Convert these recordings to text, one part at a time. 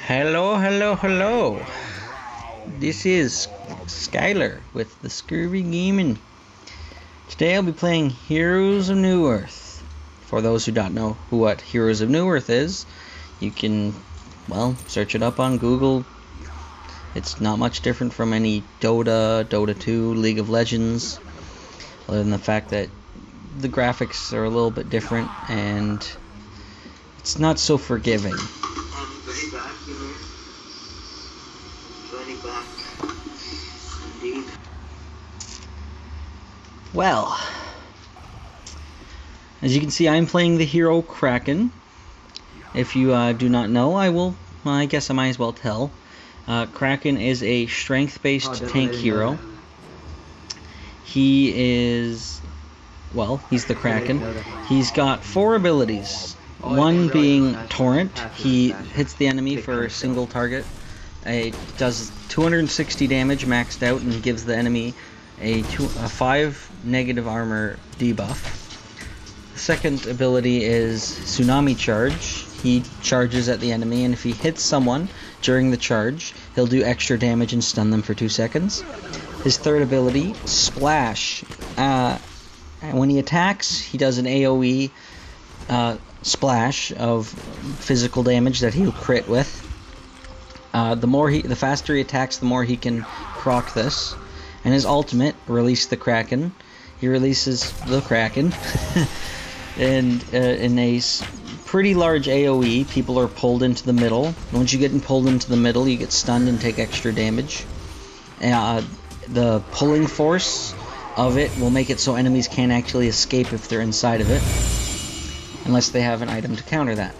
Hello, hello, hello. This is Skylar with the Scurvy Gaming. Today I'll be playing Heroes of Newerth. For those who don't know what Heroes of Newerth is, you can, well, search it up on Google. It's not much different from any Dota, Dota 2, League of Legends, other than the fact that the graphics are a little bit different and it's not so forgiving. Very back, you know. Very back. Indeed. Well, as you can see, I'm playing the hero Kraken. If you do not know, I guess I might as well tell. Kraken is a strength-based tank hero. He is, well, he's the Kraken. He's got 4 abilities. One being Torrent. He hits the enemy for a single target. It does 260 damage maxed out and gives the enemy a 5 negative armor debuff. The second ability is Tsunami Charge. He charges at the enemy, and if he hits someone during the charge, he'll do extra damage and stun them for 2 seconds. His third ability, Splash. When he attacks, he does an AoE splash of physical damage that he'll crit with. The faster he attacks, the more he can proc this. And his ultimate, Release the Kraken. He releases the Kraken, and in a pretty large AoE, people are pulled into the middle. Once you get pulled into the middle, you get stunned and take extra damage. The pulling force of it will make it so enemies can't actually escape if they're inside of it, unless they have an item to counter that.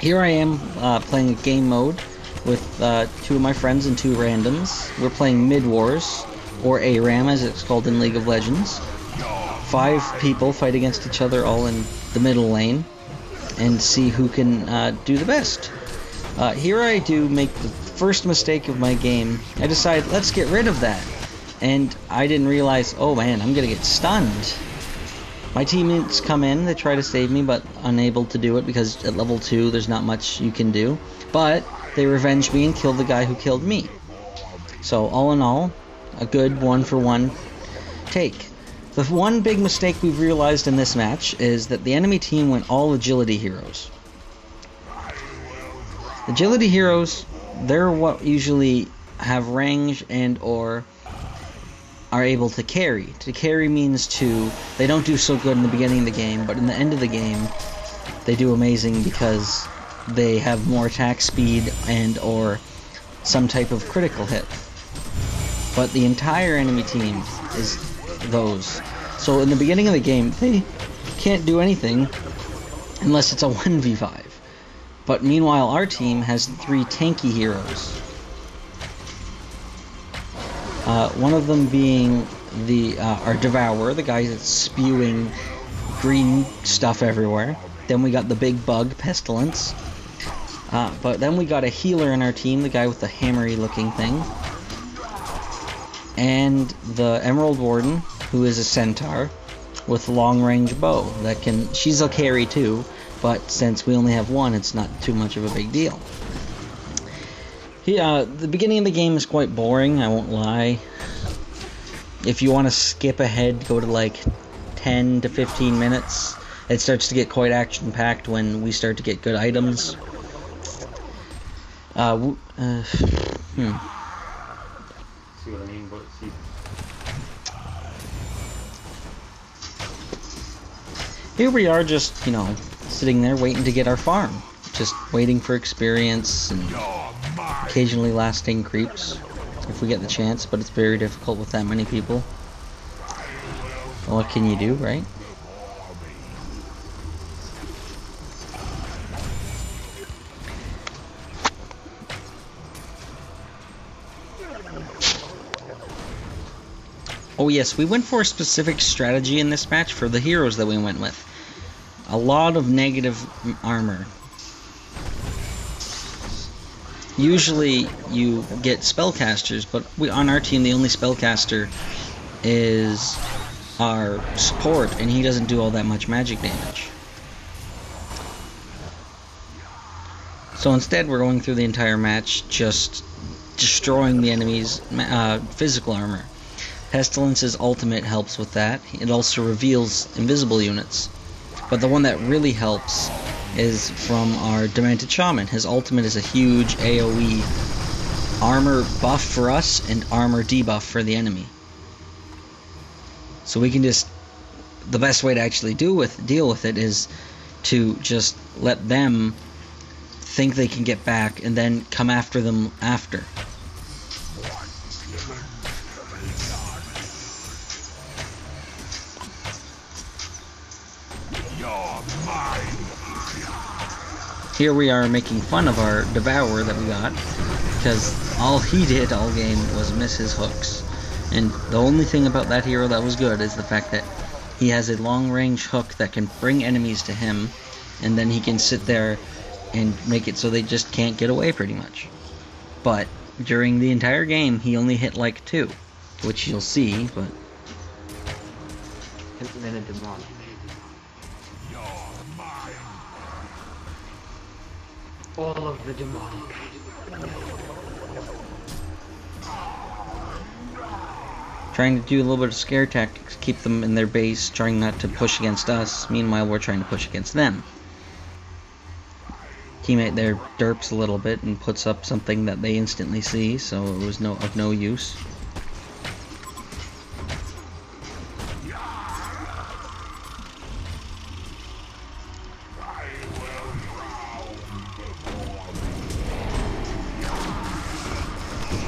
Here I am playing a game mode with 2 of my friends and 2 randoms. We're playing Mid Wars, or ARAM as it's called in League of Legends. 5 people fight against each other all in the middle lane and see who can do the best. Here I do make the first mistake of my game. I decide, let's get rid of that. And I didn't realize, oh man, I'm gonna get stunned. My teammates come in, they try to save me, but unable to do it because at level 2 there's not much you can do. But they revenge me and kill the guy who killed me. So all in all, a good 1-for-1 take. The one big mistake we've realized in this match is that the enemy team went all agility heroes. Agility heroes, they're what usually have range and or are able to carry. To carry means they don't do so good in the beginning of the game, but in the end of the game, they do amazing because they have more attack speed and or some type of critical hit. But the entire enemy team is those. So in the beginning of the game, they can't do anything unless it's a 1v5. But meanwhile, our team has 3 tanky heroes. One of them being our Devourer, the guy that's spewing green stuff everywhere. Then we got the big bug, Pestilence. But then we got a healer in our team, the guy with the hammery looking thing. And the Emerald Warden, who is a centaur with long range bow. She's a carry too, but since we only have 1, it's not too much of a big deal. The beginning of the game is quite boring, I won't lie. If you want to skip ahead, go to like 10 to 15 minutes. It starts to get quite action-packed when we start to get good items. See what I mean? But see. Here we are, just, sitting there waiting to get our farm. Just waiting for experience and occasionally lasting creeps if we get the chance, but it's very difficult with that many people. What can you do, right? Oh yes, we went for a specific strategy in this match for the heroes that we went with. A lot of negative armor. Usually you get spellcasters, but on our team the only spellcaster is our support, and he doesn't do all that much magic damage. So instead, we're going through the entire match just destroying the enemy's physical armor. Pestilence's ultimate helps with that. It also reveals invisible units. But the one that really helps is from our Demented Shaman. His ultimate is a huge AoE armor buff for us and armor debuff for the enemy. So we can just... The best way to actually deal with it is to just let them think they can get back and then come after them after. Here we are making fun of our Devourer that we got, because all he did all game was miss his hooks. And the only thing about that hero that was good is the fact that he has a long-range hook that can bring enemies to him, and then he can sit there and make it so they just can't get away pretty much. But during the entire game, he only hit like 2, which you'll see, but... Implemented demonic. All of the demonic. Trying to do a little bit of scare tactics, keep them in their base, trying not to push against us. Meanwhile, we're trying to push against them. Teammate there derps a little bit and puts up something that they instantly see, so it was of no use.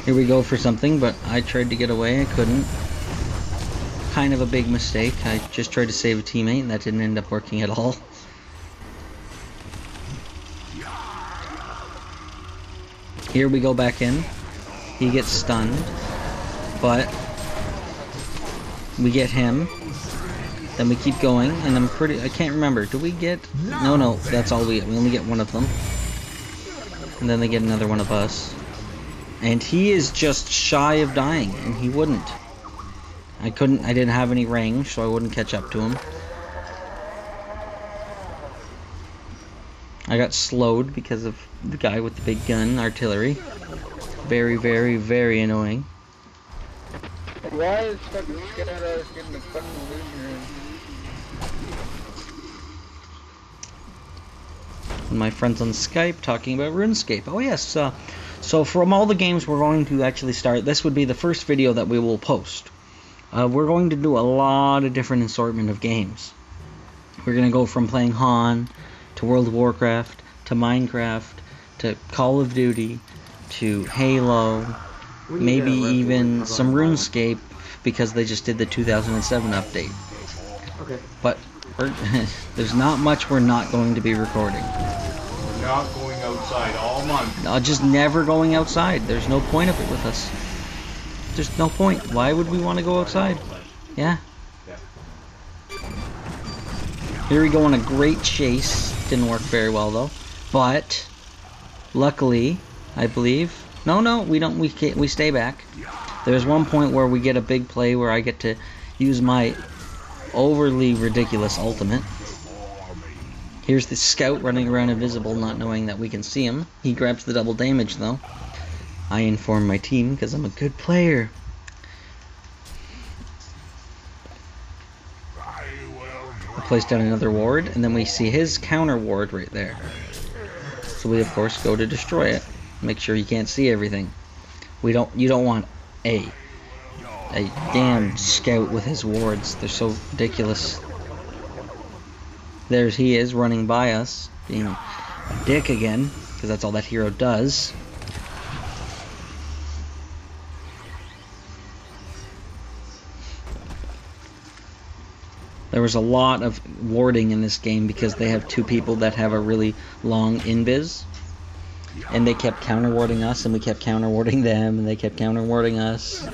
Here we go for something, but I tried to get away, I couldn't. Kind of a big mistake. I just tried to save a teammate and that didn't end up working at all. Here we go back in. He gets stunned, but we get him. Then we keep going, and I can't remember. Do we get? No, that's all we get. We only get one of them. And then they get another one of us. And he is just shy of dying, and he wouldn't. I didn't have any range, so I wouldn't catch up to him. I got slowed because of the guy with the big gun, artillery. Very, very, very annoying. Why is fucking Scatter getting the fucking illusion? And my friends on Skype talking about RuneScape. Oh yes, so from all the games we're going to actually start, this would be the first video that we will post. We're going to do a lot of different assortment of games. We're going to go from playing Han, to World of Warcraft, to Minecraft, to Call of Duty, to Halo, maybe even some RuneScape, because they just did the 2007 update. Okay. But there's not much we're not going to be recording. We're not going outside all month. Just never going outside. There's no point of it with us. There's no point. Why would we want to go outside? Yeah. Here we go on a great chase. Didn't work very well though. But luckily, I believe. No, we don't. We stay back. There's one point where we get a big play where I get to use my overly ridiculous ultimate. Here's the scout running around invisible, not knowing that we can see him. He grabs the double damage though. I inform my team because I'm a good player. I place down another ward, and then we see his counter ward right there. So we of course go to destroy it. Make sure you can't see everything. You don't want a damn scout with his wards. They're so ridiculous. There he is running by us, being a dick again, because that's all that hero does. There was a lot of warding in this game because they have two people that have a really long invis. And they kept counter-warding us, and we kept counter-warding them, and they kept counter-warding us.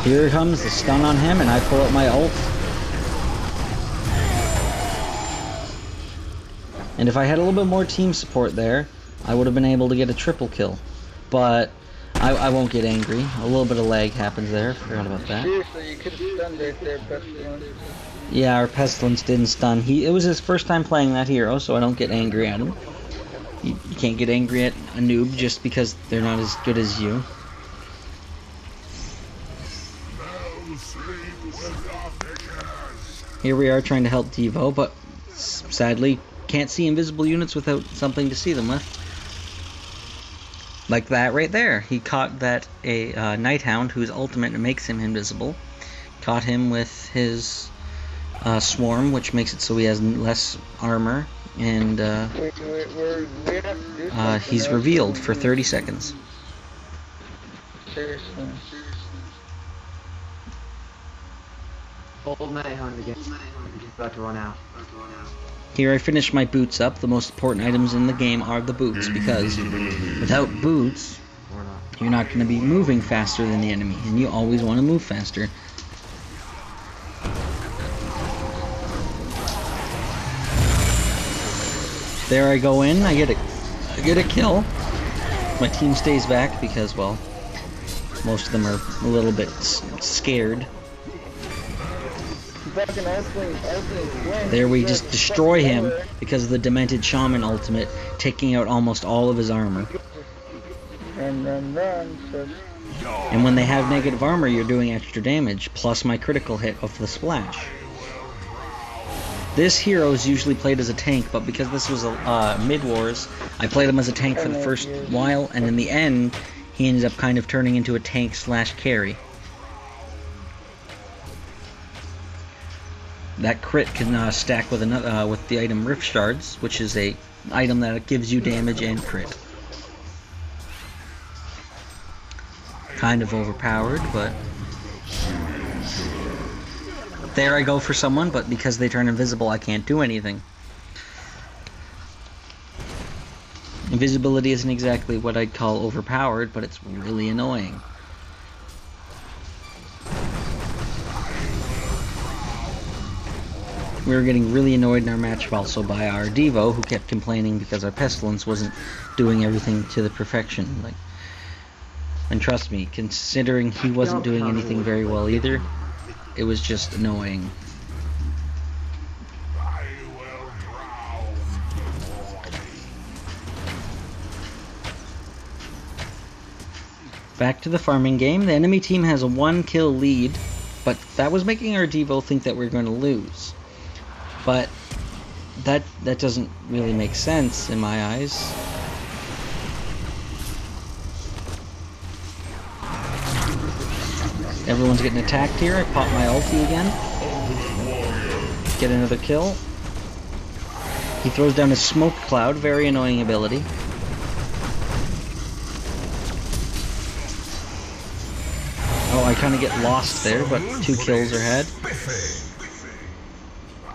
Here comes the stun on him, and I pull up my ult. And if I had a little bit more team support there, I would have been able to get a triple kill. But I won't get angry. A little bit of lag happens there. Forgot about that. Seriously, you could have stunned right there, Pestilence. Yeah, our Pestilence didn't stun. It was his first time playing that hero, so I don't get angry at him. You can't get angry at a noob just because they're not as good as you. Here we are trying to help Devo, but sadly can't see invisible units without something to see them with. Like that right there. He caught that a Nighthound whose ultimate makes him invisible. Caught him with his Swarm, which makes it so he has less armor, and he's revealed for 30 seconds. Seriously. Old Nighthound again. About to run out. Here I finish my boots up. The most important items in the game are the boots, because without boots, you're not going to be moving faster than the enemy, and you always want to move faster. There I go in. I get a kill. My team stays back because, well, most of them are a little bit scared. There we just destroy him because of the Demented Shaman ultimate, taking out almost all of his armor. And when they have negative armor, you're doing extra damage, plus my critical hit of the splash. This hero is usually played as a tank, but because this was a mid-wars, I played him as a tank for the first while, and in the end, he ended up kind of turning into a tank/carry. That crit can stack with another with the item Rift Shards, which is a item that gives you damage and crit. Kind of overpowered, but there I go for someone, but because they turn invisible, I can't do anything. Invisibility isn't exactly what I'd call overpowered, but it's really annoying. We were getting really annoyed in our match also by our Devo, who kept complaining because our Pestilence wasn't doing everything to the perfection. And trust me, considering he wasn't doing anything very well either, it was just annoying. Back to the farming game. The enemy team has a 1-kill lead, but that was making our Devo think that we were going to lose. But that doesn't really make sense in my eyes. Everyone's getting attacked here. I pop my ulti again. Get another kill. He throws down a smoke cloud, very annoying ability. Oh, I kind of get lost there, but 2 kills are had.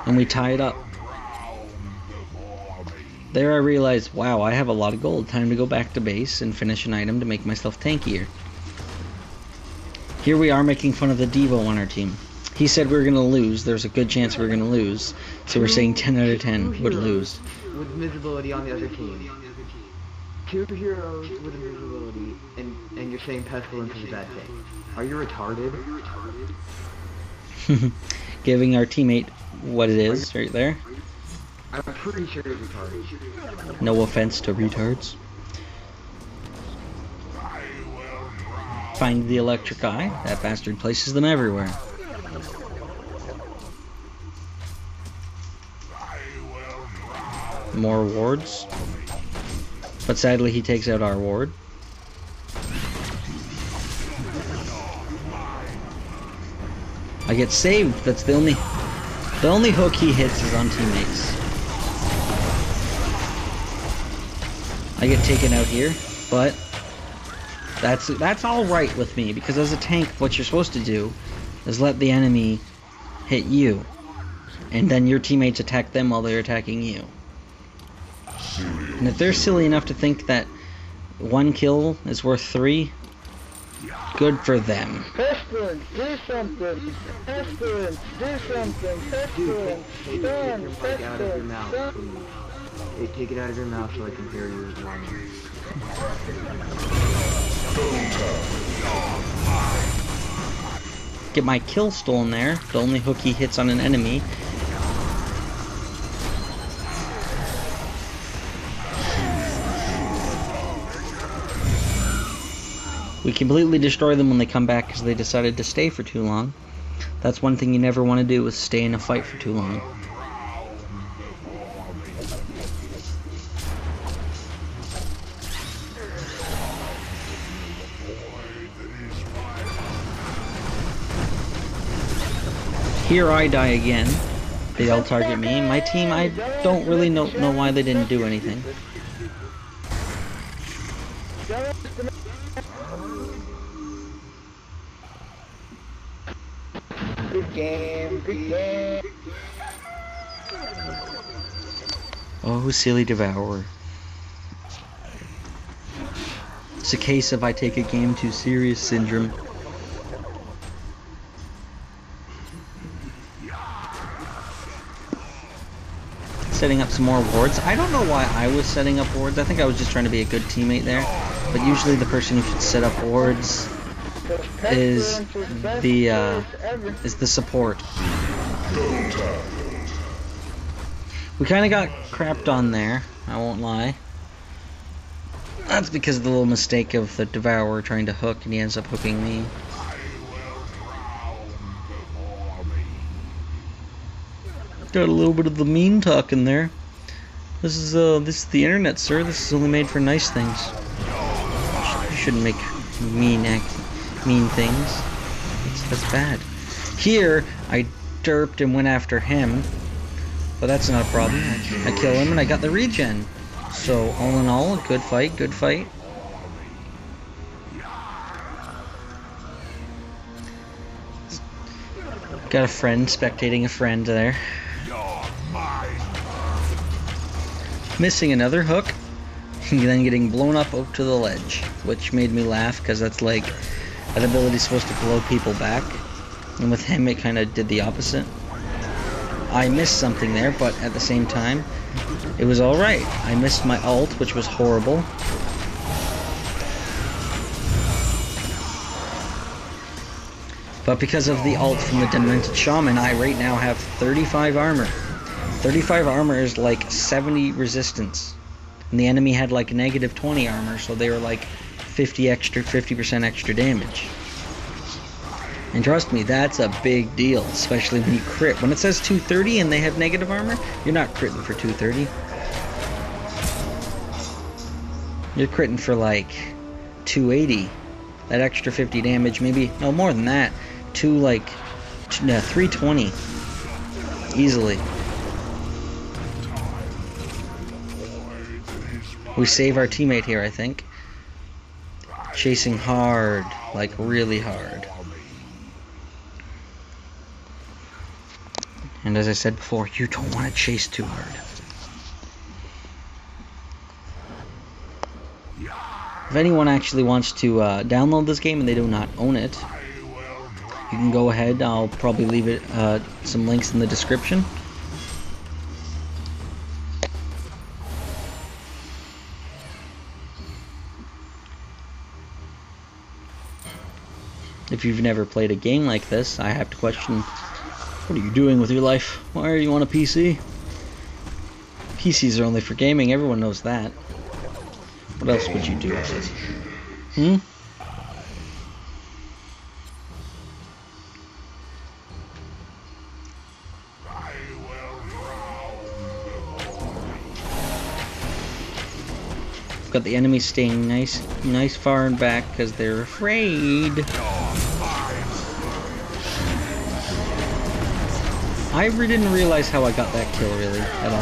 And we tie it up. There I realized, wow, I have a lot of gold. Time to go back to base and finish an item to make myself tankier. Here we are making fun of the Devo on our team. He said we were going to lose. There's a good chance we were going to lose. So we're saying 10 out of 10 would lose. With invisibility on the other team. 2 heroes with invisibility, and you're saying Pestilence is a bad thing. Are you retarded? Giving our teammate what it is right there. I'm pretty sure it's retarded. No offense to retards. Find the electric eye. That bastard places them everywhere. More wards. But sadly he takes out our ward. I get saved. That's the only hook he hits is on teammates. I get taken out here, but that's all right with me, because as a tank, what you're supposed to do is let the enemy hit you, and then your teammates attack them while they're attacking you. And if they're silly enough to think that 1 kill is worth 3, good for them. Pestilence, do something! Pestilence, do something! Pestilence, stun! Pestilence, stun! Hey, take it out of your mouth so I can hear you as well. Get my kill stolen there. The only hook he hits on an enemy. We completely destroy them when they come back because they decided to stay for too long. That's one thing you never want to do, is stay in a fight for too long. Here I die again. They all target me. My team, I don't really know why they didn't do anything. Good game, good game. Oh, silly devourer. It's a case of I take a game too serious syndrome. Setting up some more wards. I don't know why I was setting up wards. I think I was just trying to be a good teammate there. But usually the person who should set up wards is the support. We kind of got crapped on there, I won't lie. That's because of the little mistake of the devourer trying to hook, and he ends up hooking me. Got a little bit of the mean talk in there. This is the internet, sir. This is only made for nice things. You shouldn't make mean things. That's bad. Here, I derped and went after him, but that's not a problem. I kill him and I got the regen. So all in all, a good fight. Good fight. Got a friend spectating a friend there. Missing another hook, and then getting blown up to the ledge, which made me laugh because that's like that ability is supposed to blow people back, and with him it kind of did the opposite. I missed something there, but at the same time, it was alright. I missed my ult, which was horrible. But because of the ult from the Demented Shaman, I right now have 35 armor. 35 armor is like 70 resistance. And the enemy had like negative 20 armor, so they were like 50% extra damage. And trust me, that's a big deal, especially when you crit. When it says 230 and they have negative armor, you're not critting for 230. You're critting for like 280. That extra 50 damage, maybe, no more than that. 320. Easily. We save our teammate here, I think. Chasing hard, like really hard. And as I said before, you don't want to chase too hard. If anyone actually wants to download this game and they do not own it, you can go ahead. I'll probably leave it some links in the description. If you've never played a game like this, I have to question, what are you doing with your life? Why are you on a PC? PCs are only for gaming, everyone knows that. What else would you do with it? Got the enemy staying nice far and back because they're afraid. I didn't realize how I got that kill really at all.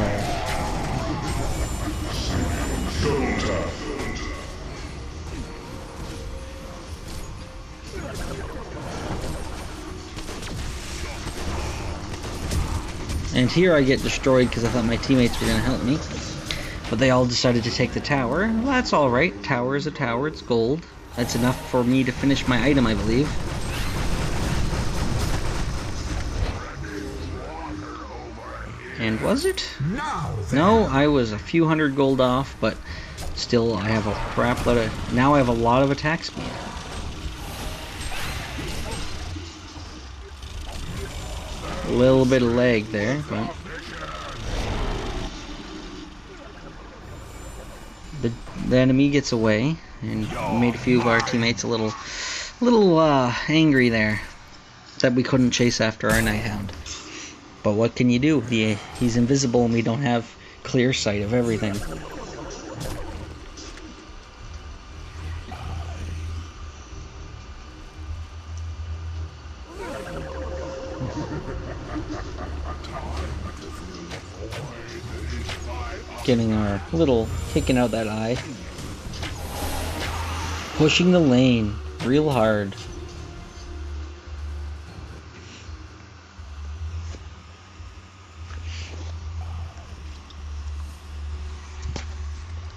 And here I get destroyed because I thought my teammates were going to help me. But they all decided to take the tower. Well, that's alright. Tower is a tower. It's gold. That's enough for me to finish my item, I believe. And was it? No, I was a few hundred gold off, but still I have a crap load of... Now I have a lot of attack speed. A little bit of lag there, but... The enemy gets away, and made a few of our teammates a little angry there that we couldn't chase after our Nighthound. But what can you do? He's invisible and we don't have clear sight of everything. Getting our little kicking out that eye. Pushing the lane real hard.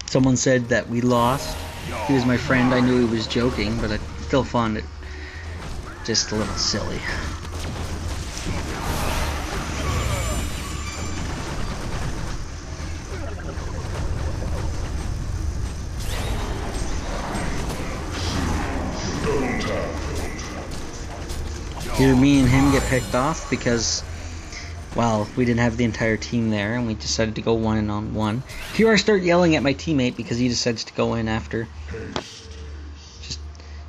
Someone said that we lost. He was my friend. I knew he was joking, but I still found it just a little silly. Here me and him get picked off because, well, we didn't have the entire team there and we decided to go one-on-one. Here I start yelling at my teammate because he decides to go in after. Just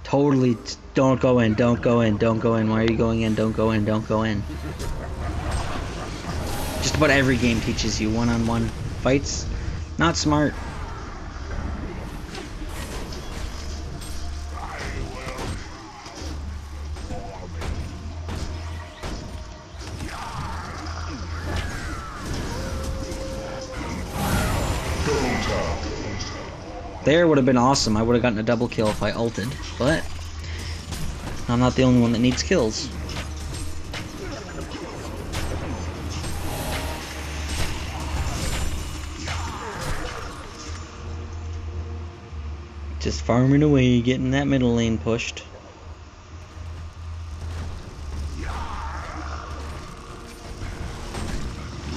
totally, don't go in, don't go in, don't go in, why are you going in, don't go in, don't go in. Just about every game teaches you one-on-one fights. Not smart. There would have been awesome. I would have gotten a double kill if I ulted, but I'm not the only one that needs kills. Just farming away, getting that middle lane pushed.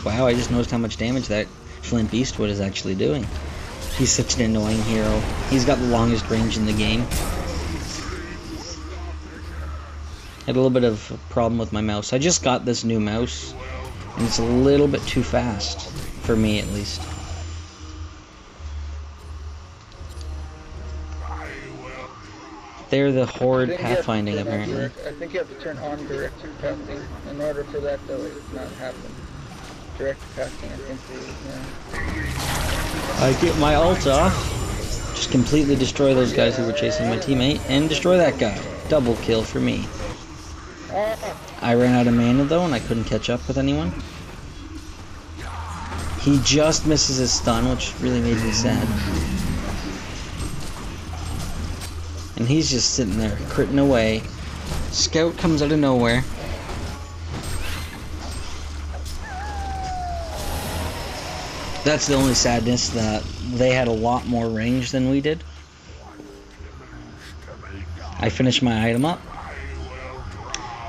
Wow, I just noticed how much damage that Flint Beastwood is actually doing. He's such an annoying hero. He's got the longest range in the game. I had a little bit of a problem with my mouse. I just got this new mouse, and it's a little bit too fast, for me at least. They're the horde pathfinding, apparently. I think you have to turn on direct pathing in order for that to not happen. Direct pathing, I think. Yeah. I get my ult off, just completely destroy those guys who were chasing my teammate, and destroy that guy. Double kill for me. I ran out of mana though, and I couldn't catch up with anyone. He just misses his stun, which really made me sad. And he's just sitting there, critting away. Scout comes out of nowhere. That's the only sadness, that they had a lot more range than we did. I finished my item up.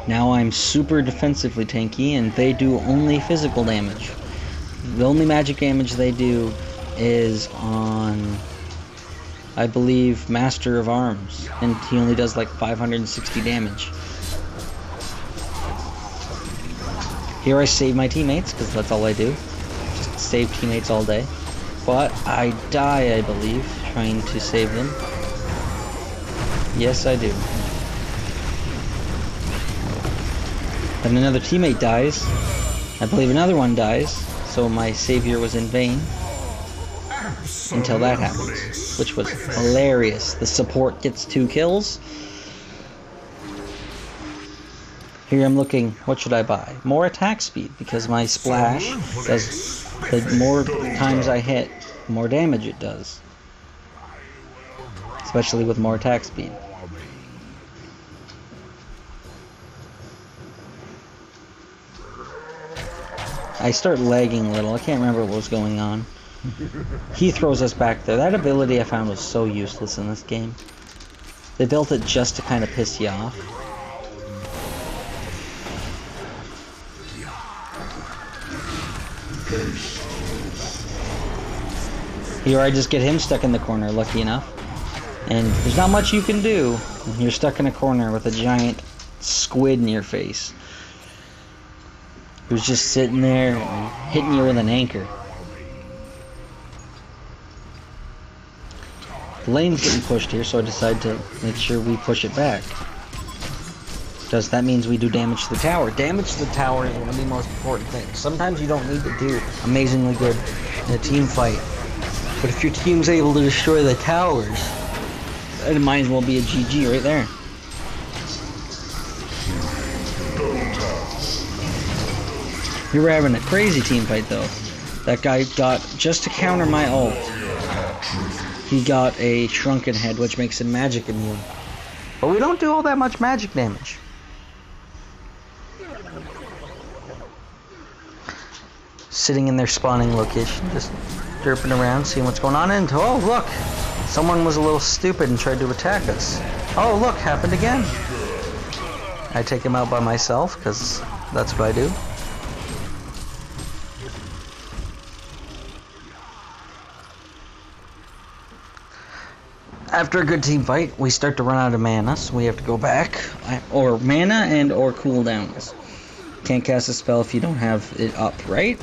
Now I'm super defensively tanky, and they do only physical damage. The only magic damage they do is on, I believe, Master of Arms, and he only does like 560 damage. Here I save my teammates, because that's all I do. Just save teammates all day. But I die, I believe, trying to save them. Yes, I do. Then another teammate dies. I believe another one dies, so my savior was in vain. Until that happens, which was hilarious. The support gets 2 kills. Here I'm looking, what should I buy? More attack speed, because my splash does, the more times I hit, the more damage it does. Especially with more attack speed. I start lagging a little, I can't remember what was going on. He throws us back there. That ability I found was so useless in this game. They built it just to kind of piss you off. Here I just get him stuck in the corner, lucky enough. And there's not much you can do when you're stuck in a corner with a giant squid in your face, who's just sitting there and hitting you with an anchor. The lane's getting pushed here, so I decide to make sure we push it back. Because that means we do damage to the tower. Damage to the tower is one of the most important things. Sometimes you don't need to do amazingly good in a team fight. But if your team's able to destroy the towers, it might as well be a GG right there. We were having a crazy team fight though. That guy got, just to counter my ult, he got a shrunken head, which makes him magic immune. But we don't do all that much magic damage. Sitting in their spawning location, just derping around, seeing what's going on, and oh look! Someone was a little stupid and tried to attack us. Oh look, happened again! I take him out by myself, because that's what I do. After a good team fight, we start to run out of mana, so we have to go back. Or mana and or cooldowns. Can't cast a spell if you don't have it up, right?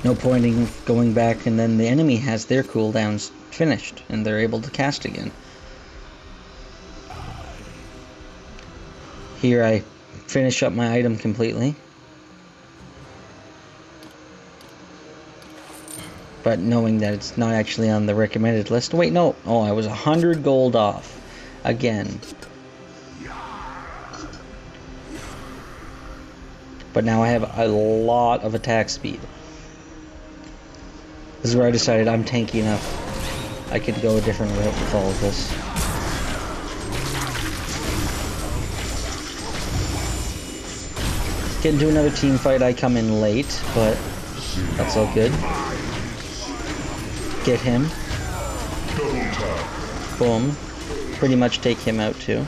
No point in going back and then the enemy has their cooldowns finished and they're able to cast again. Here I finish up my item completely. But knowing that it's not actually on the recommended list. Wait, no. Oh, I was 100 gold off. Again. But now I have a lot of attack speed. This is where I decided I'm tanky enough. I could go a different route with all of this. Get into another team fight, I come in late, but that's all good. Get him. Boom. Pretty much take him out too.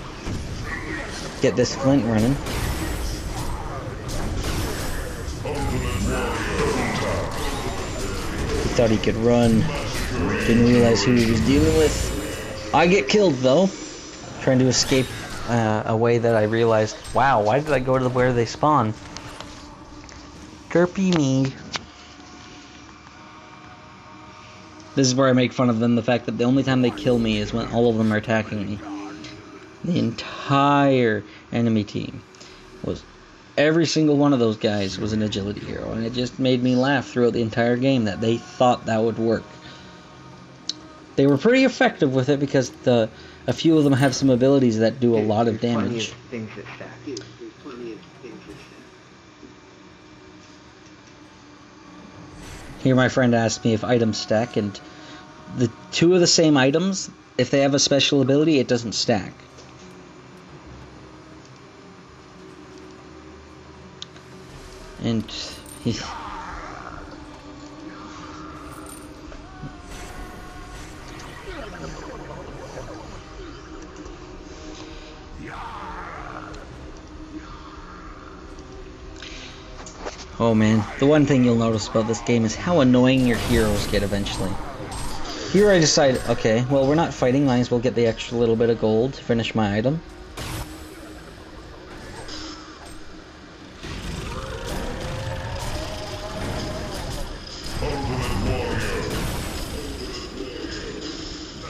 Get this Flint running. He thought he could run. Didn't realize who he was dealing with. I get killed though. Trying to escape a way that I realized, wow, why did I go to where they spawn? Derpy me. This is where I make fun of them, the fact that the only time they kill me is when all of them are attacking me. The entire enemy team was, every single one of those guys was an agility hero, and it just made me laugh throughout the entire game that they thought that would work. They were pretty effective with it because a few of them have some abilities that do a lot of damage. Here my friend asked me if items stack, and the two of the same items, if they have a special ability, it doesn't stack. And he... Oh man, the one thing you'll notice about this game is how annoying your heroes get eventually. Here I decide, okay, well we're not fighting, might as well get the extra little bit of gold to finish my item.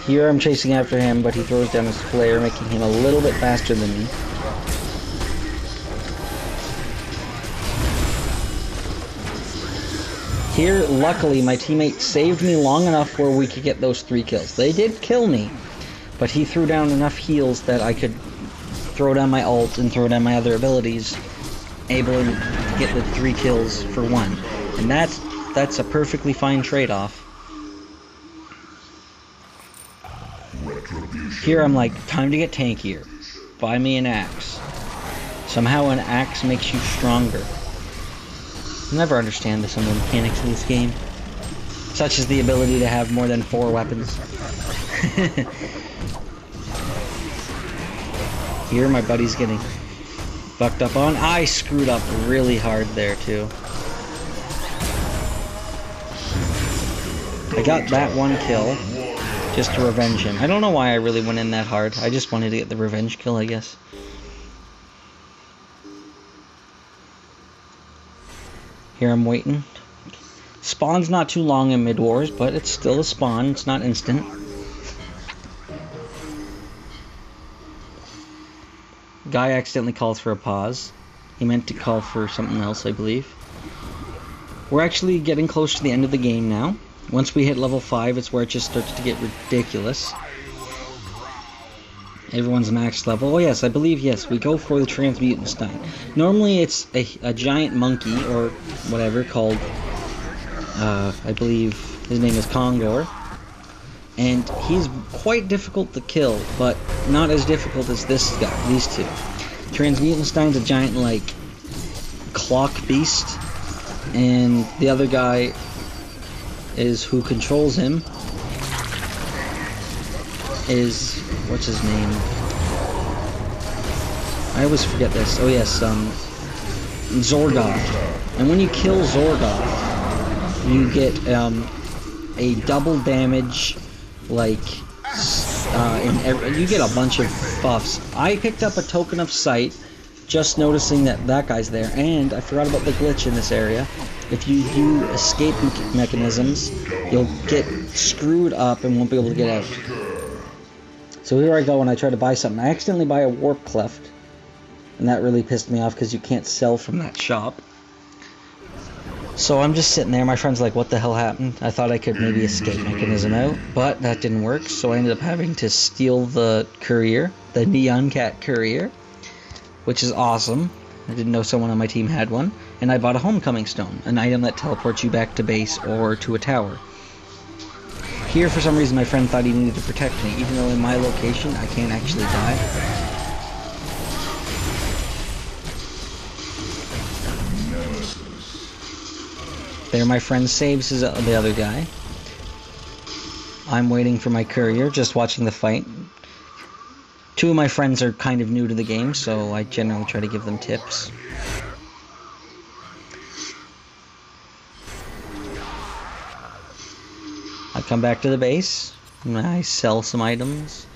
Here I'm chasing after him, but he throws down his flare, making him a little bit faster than me. Here, luckily, my teammate saved me long enough where we could get those 3 kills. They did kill me, but he threw down enough heals that I could throw down my ult and throw down my other abilities, able to get the 3 kills for 1. And that's a perfectly fine trade-off. Here I'm like, time to get tankier. Buy me an axe. Somehow an axe makes you stronger. I'll never understand some of the mechanics of this game. Such as the ability to have more than 4 weapons. Here my buddy's getting fucked up on. I screwed up really hard there too. I got that one kill just to revenge him. I don't know why I really went in that hard. I just wanted to get the revenge kill, I guess. Here I'm waiting. Spawn's not too long in mid-wars, but it's still a spawn. It's not instant. Guy accidentally calls for a pause. He meant to call for something else, I believe. We're actually getting close to the end of the game now. Once we hit level 5, it's where it just starts to get ridiculous. Everyone's max level. Oh yes, I believe, yes, we go for the Transmutanstein. Normally it's a giant monkey, or whatever, called, I believe his name is Kongor. And he's quite difficult to kill, but not as difficult as this guy, these two. Transmutanstein's a giant, like, clock beast, and the other guy is who controls him is, what's his name? I always forget this. Oh yes, Zorgoth. And when you kill Zorgoth, you get a double damage, like, you get a bunch of buffs. I picked up a token of sight, just noticing that that guy's there, and I forgot about the glitch in this area. If you do escape mechanisms, you'll get screwed up and won't be able to get out. So here I go and I try to buy something. I accidentally buy a warp cleft, and that really pissed me off because you can't sell from that shop. So I'm just sitting there, my friend's like, what the hell happened? I thought I could maybe escape mechanism out, but that didn't work, so I ended up having to steal the courier, the Neon Cat courier, which is awesome. I didn't know someone on my team had one, and I bought a homecoming stone, an item that teleports you back to base or to a tower. Here, for some reason, my friend thought he needed to protect me, even though in my location, I can't actually die. There, my friend saves the other guy. I'm waiting for my courier, just watching the fight. Two of my friends are kind of new to the game, so I generally try to give them tips. I come back to the base, and I sell some items.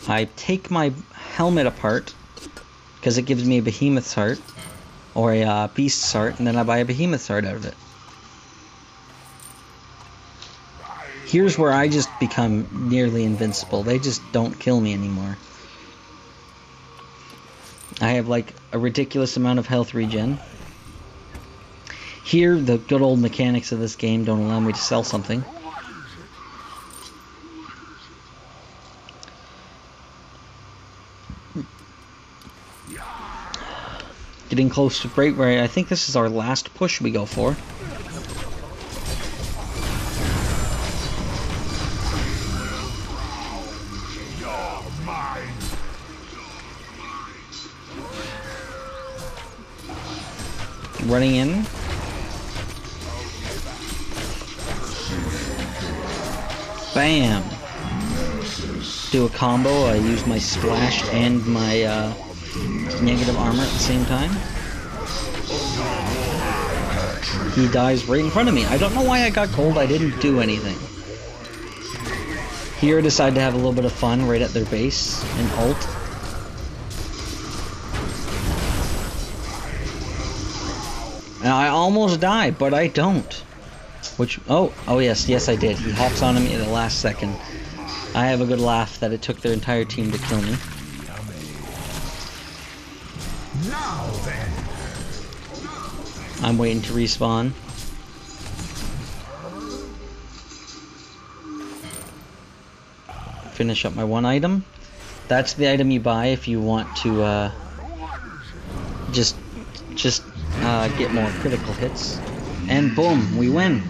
I take my helmet apart, because it gives me a behemoth's heart. Or a beast's heart, and then I buy a behemoth's heart out of it. Here's where I just become nearly invincible. They just don't kill me anymore. I have like a ridiculous amount of health regen. Here, the good old mechanics of this game don't allow me to sell something. Getting close to break where I think this is our last push we go for. Running in. Bam! Do a combo. I use my splash and my negative armor at the same time. He dies right in front of me. I don't know why I got gold. I didn't do anything. Here I decide to have a little bit of fun right at their base and ult. And I almost die, but I don't. Which, oh yes I did. He hops onto me at the last second. I have a good laugh that it took their entire team to kill me. Now then. I'm waiting to respawn. Finish up my one item. That's the item you buy if you want to just get more critical hits. And boom, we win.